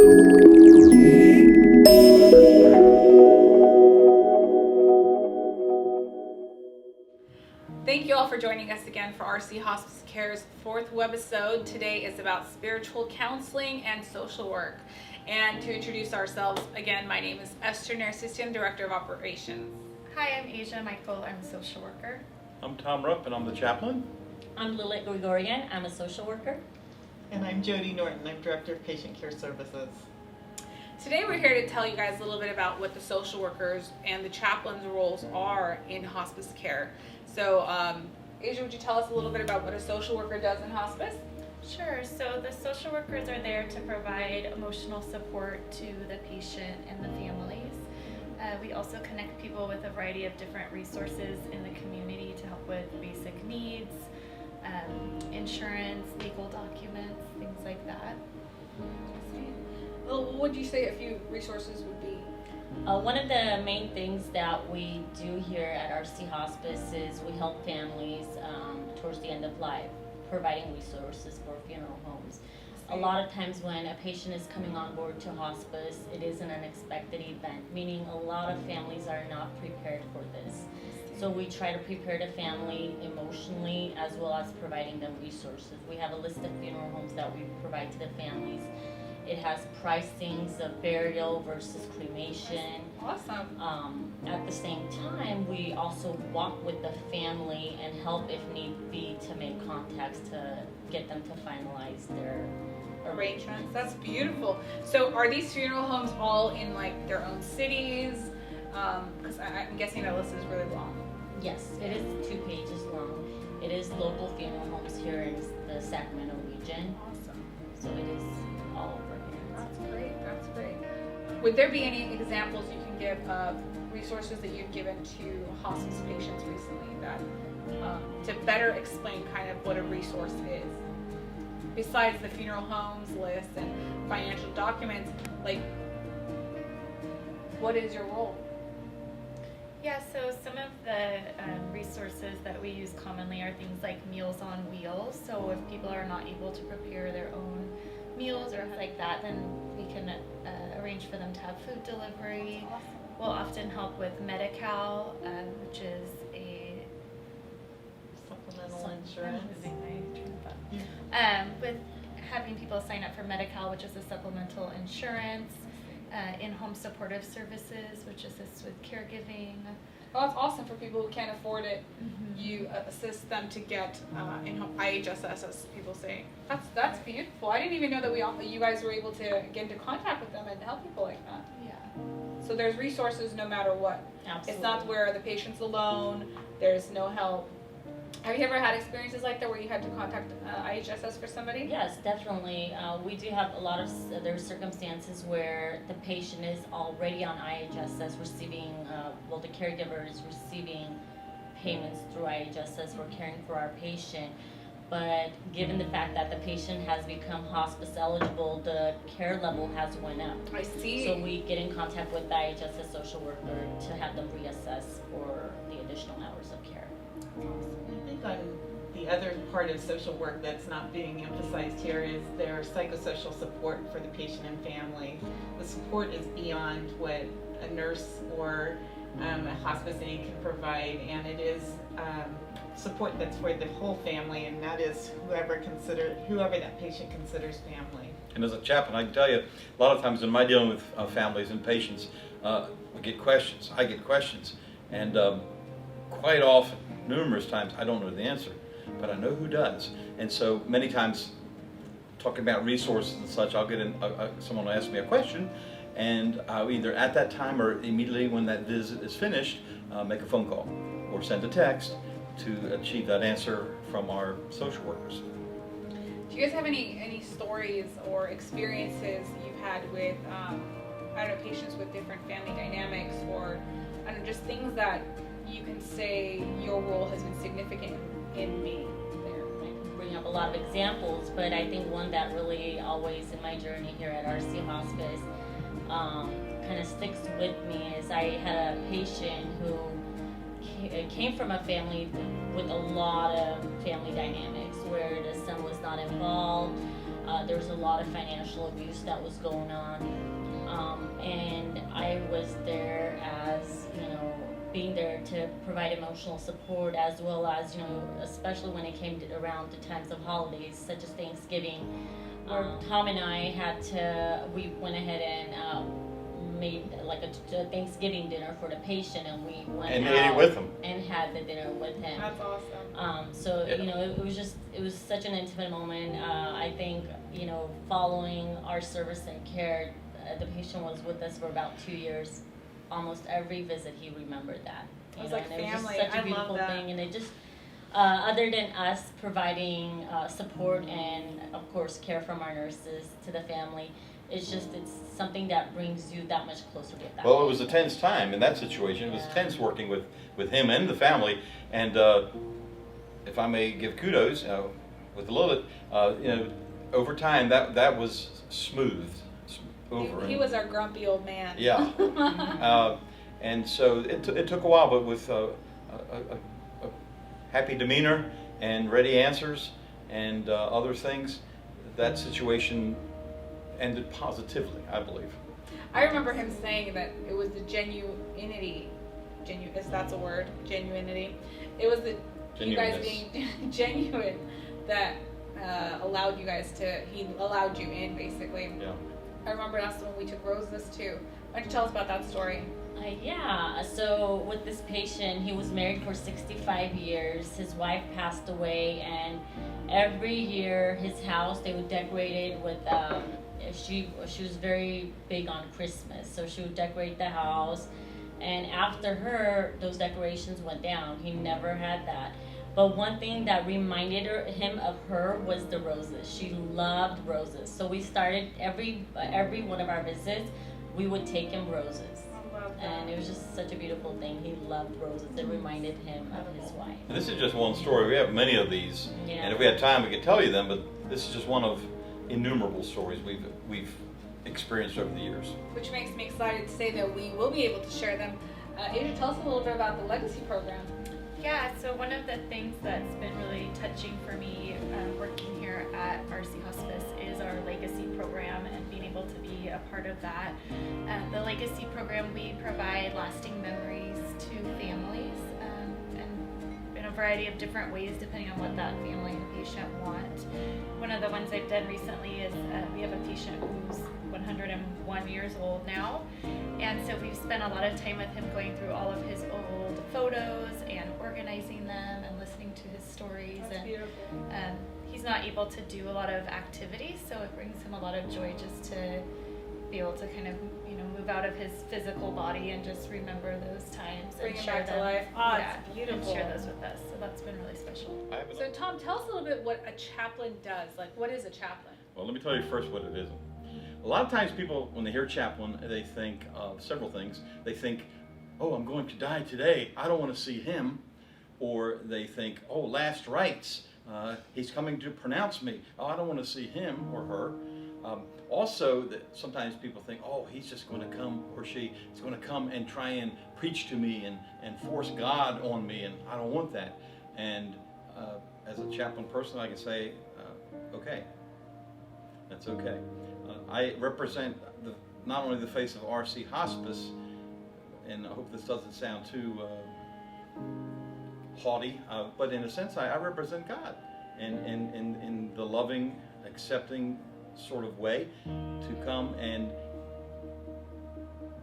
Thank you all for joining us again for RC Hospice Care's 4th webisode. Today is about spiritual counseling and social work. And to introduce ourselves, again, my name is Esther Narcissian, Director of Operations. Hi, I'm Asia Michael. I'm a social worker. I'm Tom Rupp, and I'm the chaplain. I'm Lilith Gregorian. I'm a social worker. And I'm Jody Norton. I'm Director of Patient Care Services. Today we're here to tell you guys a little bit about what the social workers and the chaplain's roles are in hospice care. So, Asia, would you tell us a little bit about what a social worker does in hospice? Sure. So the social workers are there to provide emotional support to the patient and the families. We also connect people with a variety of different resources in the community to help with basic needs, insurance, legal documents, things like that. Well, what would you say a few resources would be? One of the main things that we do here at RC Hospice is we help families towards the end of life, providing resources for funeral homes. A lot of times when a patient is coming on board to hospice, it is an unexpected event, meaning a lot of families are not prepared for this. So we try to prepare the family emotionally as well as providing them resources. We have a list of funeral homes that we provide to the families. It has pricings of burial versus cremation. Awesome. At the same time, we also walk with the family and help if need be to make contacts to get them to finalize their arrangements. That's beautiful. So are these funeral homes all in like their own cities? Because I'm guessing that list is really long. Yes, it is 2 pages long. It is local funeral homes here in the Sacramento region. Awesome. So it is all over here. That's great. That's great. Would there be any examples you can give of resources that you've given to hospice patients recently that to better explain kind of what a resource is? Besides the funeral homes list and financial documents, like what is your role? Yeah, so some of the resources that we use commonly are things like Meals on Wheels. So if people are not able to prepare their own meals or things like that, then we can arrange for them to have food delivery. Awesome. We'll often help with Medi-Cal, which is a Supplemental insurance. With having people sign up for Medi-Cal, which is a supplemental insurance. In-home supportive services, which assists with caregiving. Oh, that's awesome for people who can't afford it. Mm-hmm. You assist them to get in-home IHSS, as people say. That's beautiful. I didn't even know that you guys were able to get into contact with them and help people like that. Yeah. So there's resources no matter what. Absolutely. It's not where the patient's alone. There's no help. Have you ever had experiences like that where you had to contact IHSS for somebody? Yes, definitely. We do have a lot of there are circumstances where the patient is already on IHSS receiving, the caregiver is receiving payments through IHSS for caring for our patient. But given the fact that the patient has become hospice eligible, the care level has went up. I see. So we get in contact with the IHSS social worker to have them reassess for the additional hours of care. I think on the other part of social work that's not being emphasized here is their psychosocial support for the patient and family. The support is beyond what a nurse or a hospice aide can provide, and it is support that's for the whole family, and that is whoever that patient considers family. And as a chaplain, I can tell you, a lot of times when I'm dealing with families and patients, I get questions, and quite often, numerous times, I don't know the answer, but I know who does. And so many times, talking about resources and such, I'll get someone will ask me a question, and I'll either at that time or immediately when that visit is finished, make a phone call or send a text to achieve that answer from our social workers. Do you guys have any stories or experiences you've had with, patients with different family dynamics, or just things that you can say your role has been significant in me there? I can bring up a lot of examples, but I think one that really always in my journey here at RC Hospice kind of sticks with me is I had a patient who came from a family with a lot of family dynamics where the son was not involved. There was a lot of financial abuse that was going on. And I was there as, being there to provide emotional support, as well as, especially when it came around to times of holidays, such as Thanksgiving. Tom and I we went ahead and made like a Thanksgiving dinner for the patient, and we went And out ate it with him. and had the dinner with him. That's awesome. So, Yeah. it was such an intimate moment. I think, following our service and care, the patient was with us for about 2 years. Almost every visit, he remembered that. It was like and it was family. just such I a beautiful love that. thing. And it just, other than us providing support and, of course, care from our nurses to the family, it's something that brings you that much closer with that. Well, it was a tense time in that situation. It was tense working with him and the family. And if I may give kudos with Lilith, over time that was smoothed over. He was our grumpy old man. Yeah. And so it took a while, but with a happy demeanor and ready answers and other things, that situation ended positively, I believe. I remember him saying that it was the genuinity, if that's a word, genuinity. It was the you guys Genuineness. being genuine that allowed he allowed you in, basically. Yeah. I remember that's when we took roses too. Why don't you tell us about that story? Yeah, so with this patient, he was married for 65 years. His wife passed away, and every year his house, they would decorate it with, she was very big on Christmas, so she would decorate the house. And after her, those decorations went down. He never had that. But one thing that reminded him of her was the roses. She loved roses. So we started every one of our visits, we would take him roses. And it was just such a beautiful thing. He loved roses. It reminded him of his wife. And this is just one story. We have many of these. Yeah. And if we had time, we could tell you them, but this is just one of innumerable stories we've experienced over the years. Which makes me excited to say that we will be able to share them. Asia, tell us a little bit about the Legacy program. Yeah, so one of the things that's been really touching for me working here at RC Hospice is our Legacy program and being able to be a part of that. The Legacy program, we provide lasting memories to families and in a variety of different ways depending on what that family and patient want. One of the ones I've done recently is we have a patient who's 101 years old now, and so we've spent a lot of time with him going through all of his old photos and organizing them and listening to his stories. That's and beautiful. He's not able to do a lot of activities, so it brings him a lot of joy just to be able to kind of move out of his physical body and just remember those times Bring and it share back them. to life. Oh, it's And beautiful. share those with us. So that's been really special. So Tom, tell us a little bit what a chaplain does. Like, what is a chaplain? Well, let me tell you first what it isn't. A lot of times people, when they hear chaplain, they think of several things. They think, oh, I'm going to die today. I don't want to see him. Or they think, oh, last rites. He's coming to pronounce me. Oh, I don't want to see him or her. Also, that sometimes people think, oh, he's just going to come, or she is going to come and try and preach to me and force God on me, and I don't want that. And as a chaplain person, I can say, okay, that's okay. I represent not only the face of RC Hospice, and I hope this doesn't sound too haughty, but in a sense, I represent God in the loving, accepting sort of way to come and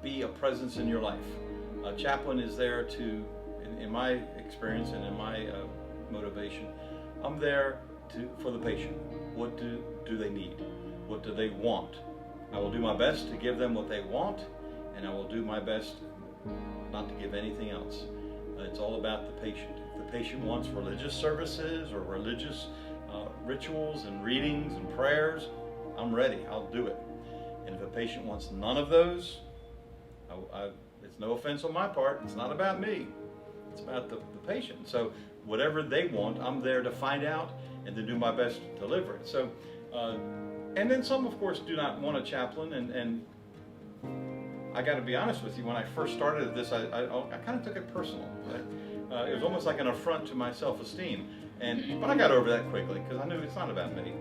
be a presence in your life. A chaplain is there to, in my experience and in my motivation, I'm there for the patient. What do they need? What do they want? I will do my best to give them what they want, and I will do my best not to give anything else. It's all about the patient. If the patient wants religious services or religious rituals and readings and prayers, I'm ready. I'll do it. And if a patient wants none of those, it's no offense on my part. It's not about me. It's about the patient. So whatever they want, I'm there to find out and to do my best to deliver it. So, and then some, of course, do not want a chaplain. And I got to be honest with you, when I first started this, I kind of took it personal. It was almost like an affront to my self-esteem. But I got over that quickly because I knew it's not about me.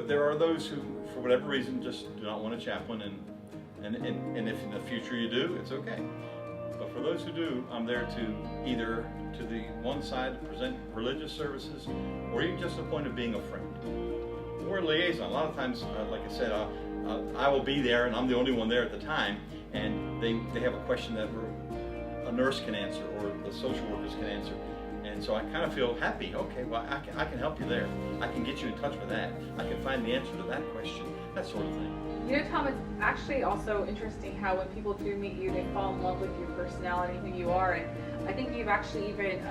There are those who, for whatever reason, just do not want a chaplain, and if in the future you do, it's okay. But for those who do, I'm there to either to the one side present religious services, or even just the point of being a friend or a liaison. A lot of times, like I said, I will be there, and I'm the only one there at the time, and they have a question that a nurse can answer or the social workers can answer. And so I kind of feel happy. Okay, well, I can help you there. I can get you in touch with that. I can find the answer to that question, that sort of thing. You know, Tom, it's actually also interesting how when people do meet you, they fall in love with your personality, who you are. And I think you've actually even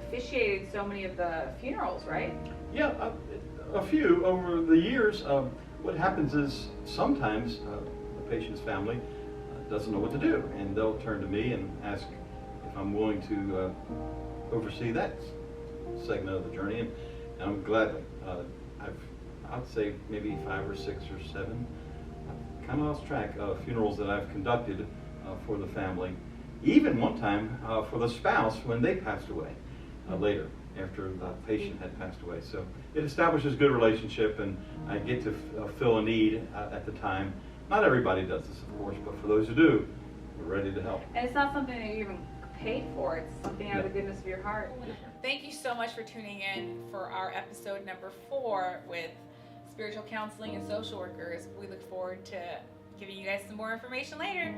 officiated so many of the funerals, right? Yeah, a few over the years. What happens is sometimes the patient's family doesn't know what to do, and they'll turn to me and ask if I'm willing to oversee that segment of the journey, and I'm gladly. I'd say maybe 5 or 6 or 7. I've kind of lost track of funerals that I've conducted for the family. Even one time for the spouse when they passed away later, after the patient had passed away. So it establishes good relationship, and I get to fill a need at the time. Not everybody does this, of course, but for those who do, we're ready to help. And it's not something that you even paid for. It's something out of the goodness of your heart. Thank you so much for tuning in for our episode number 4 with spiritual counseling and social workers. We look forward to giving you guys some more information later.